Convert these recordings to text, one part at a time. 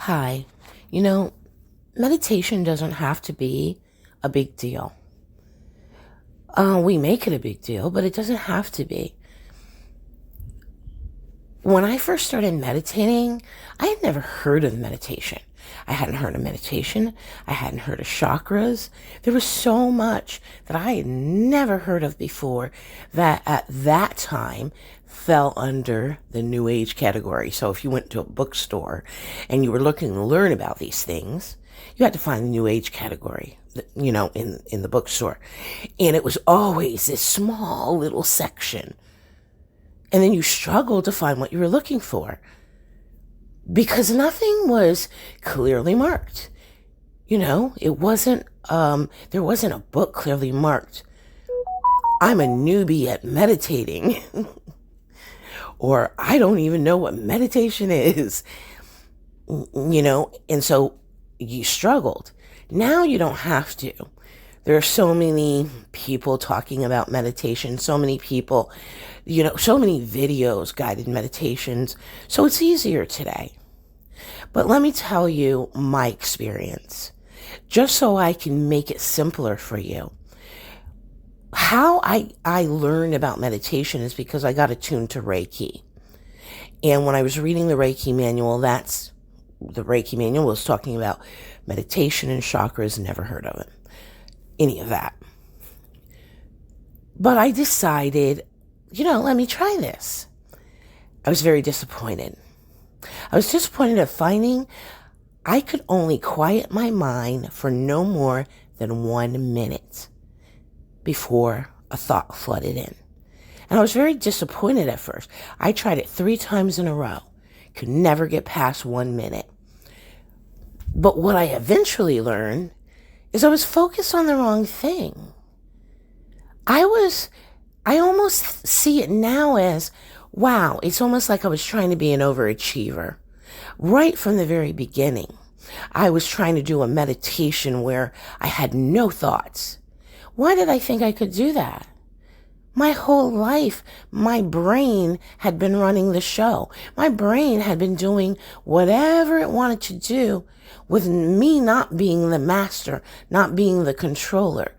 Hi. You know, meditation doesn't have to be a big deal. We make it a big deal, but it doesn't have to be. When I first started meditating, I had never heard of meditation. I hadn't heard of meditation. I hadn't heard of chakras. There was so much that I had never heard of before that at that time fell under the New Age category. So if you went to a bookstore and you were looking to learn about these things, you had to find the New Age category, in the bookstore. And it was always this small little section. And then you struggled to find what you were looking for because nothing was clearly marked. It wasn't, there wasn't a book clearly marked. I'm a newbie at meditating. Or I don't even know what meditation is, and so you struggled. Now you don't have to. There are so many people talking about meditation, so many people, so many videos, guided meditations. So it's easier today. But let me tell you my experience, just so I can make it simpler for you. How I learned about meditation is because I got attuned to Reiki. And when I was reading the Reiki manual, the Reiki manual was talking about meditation and chakras. Never heard of it. Any of that. But I decided, let me try this. I was very disappointed. I was disappointed at finding I could only quiet my mind for no more than 1 minute before a thought flooded in. And I was very disappointed at first. I tried it 3 times in a row. Could never get past 1 minute. But what I eventually learned is I was focused on the wrong thing. I almost see it now as, wow, it's almost like I was trying to be an overachiever. Right from the very beginning, I was trying to do a meditation where I had no thoughts. Why did I think I could do that? My whole life, my brain had been running the show. My brain had been doing whatever it wanted to do with me not being the master, not being the controller.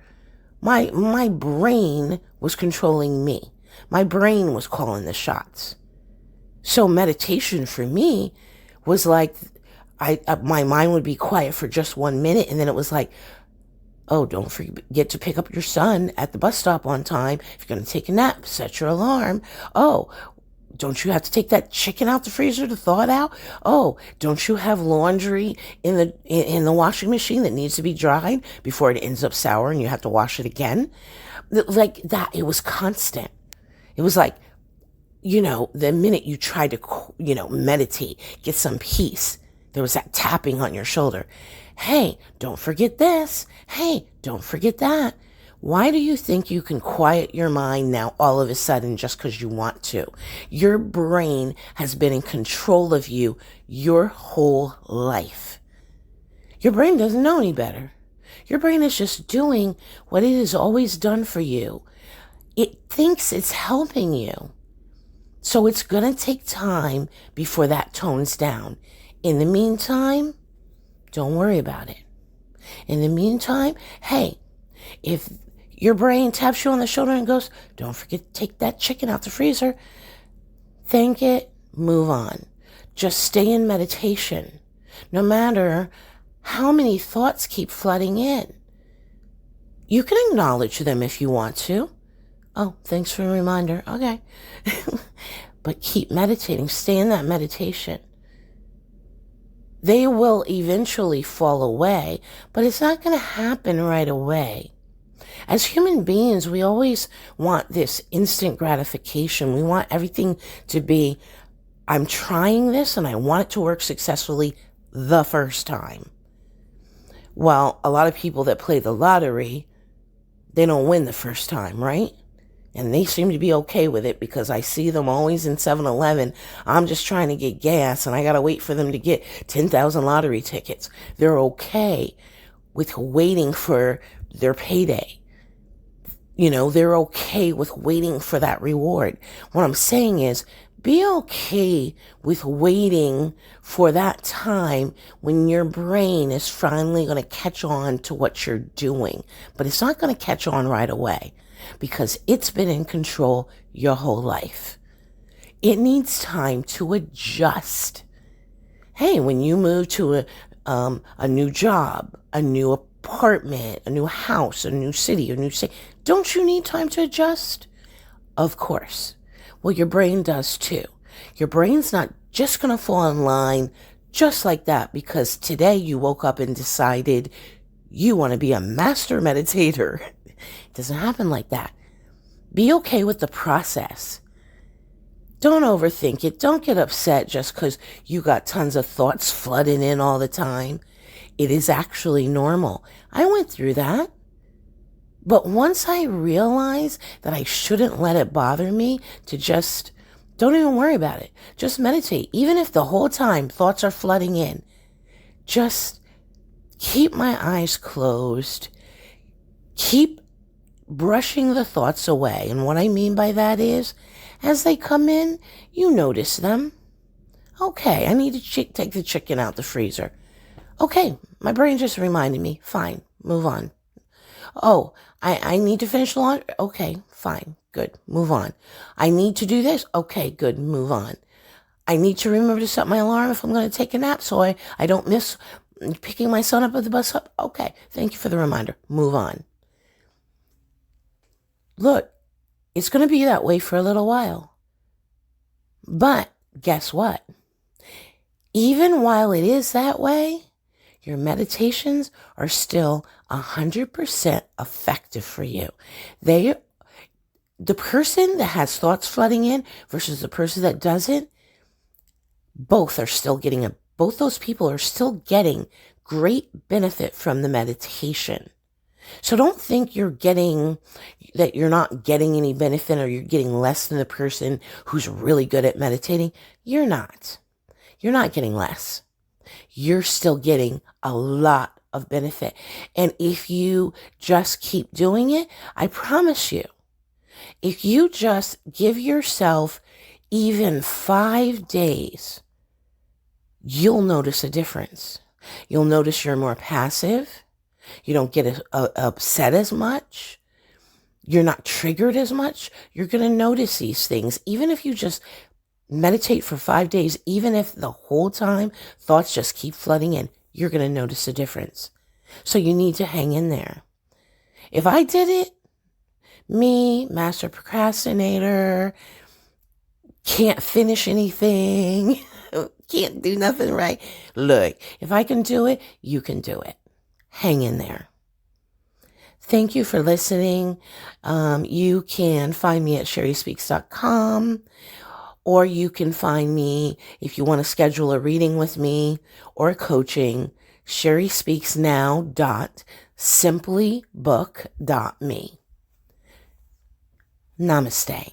My brain was controlling me. My brain was calling the shots. So meditation for me was like, my mind would be quiet for just 1 minute, and then it was like, oh, don't forget to pick up your son at the bus stop on time. If you're going to take a nap, set your alarm. Oh, don't you have to take that chicken out the freezer to thaw it out? Oh, don't you have laundry in the washing machine that needs to be dried before it ends up sour and you have to wash it again? Like that, it was constant. It was like, the minute you tried to, meditate, get some peace, there was that tapping on your shoulder. Hey, don't forget this. Hey, don't forget that. Why do you think you can quiet your mind now all of a sudden just because you want to? Your brain has been in control of you your whole life. Your brain doesn't know any better. Your brain is just doing what it has always done for you. It thinks it's helping you. So it's going to take time before that tones down. In the meantime, don't worry about it. In the meantime, hey, if your brain taps you on the shoulder and goes, don't forget to take that chicken out the freezer, thank it, move on. Just stay in meditation, no matter how many thoughts keep flooding in. You can acknowledge them if you want to. Oh, thanks for the reminder. Okay. But keep meditating. Stay in that meditation. They will eventually fall away, but it's not going to happen right away. As human beings, we always want this instant gratification. We want everything to be, I'm trying this and I want it to work successfully the first time. Well, a lot of people that play the lottery, they don't win the first time, right? And they seem to be okay with it because I see them always in 7-Eleven. I'm just trying to get gas and I got to wait for them to get 10,000 lottery tickets. They're okay with waiting for their payday. They're okay with waiting for that reward. What I'm saying is Be okay with waiting for that time when your brain is finally going to catch on to what you're doing. But it's not going to catch on right away because it's been in control your whole life. It needs time to adjust. Hey, when you move to a new job, a new apartment, a new house, a new city, a new state, don't you need time to adjust? Of course. Well, your brain does too. Your brain's not just going to fall in line just like that because today you woke up and decided you want to be a master meditator. It doesn't happen like that. Be okay with the process. Don't overthink it. Don't get upset just because you got tons of thoughts flooding in all the time. It is actually normal. I went through that. But once I realized that I shouldn't let it bother me, to just don't even worry about it. Just meditate. Even if the whole time thoughts are flooding in, just keep my eyes closed. Keep brushing the thoughts away. And what I mean by that is, as they come in, you notice them. Okay, I need to take the chicken out the freezer. Okay, my brain just reminded me. Fine, move on. Oh, I need to finish the laundry. Okay, fine, good, move on. I need to do this. Okay, good, move on. I need to remember to set my alarm if I'm going to take a nap so I don't miss picking my son up at the bus stop. Okay, thank you for the reminder. Move on. Look, it's going to be that way for a little while. But guess what? Even while it is that way, your meditations are still 100% effective for you. The person that has thoughts flooding in versus the person that doesn't, both those people are still getting great benefit from the meditation. So don't think that you're not getting any benefit or you're getting less than the person who's really good at meditating. You're not. You're not getting less. You're still getting a lot of benefit. And if you just keep doing it, I promise you, if you just give yourself even 5 days, you'll notice a difference. You'll notice you're more passive. You don't get upset as much. You're not triggered as much. You're going to notice these things. Even if you just meditate for 5 days, even if the whole time thoughts just keep flooding in, you're going to notice a difference. So you need to hang in there. If I did it, me, master procrastinator, can't finish anything, can't do nothing right. Look, if I can do it, you can do it. Hang in there. Thank you for listening. You can find me at sherryspeaks.com, or you can find me if you want to schedule a reading with me or coaching, sherryspeaksnow.simplybook.me. Namaste.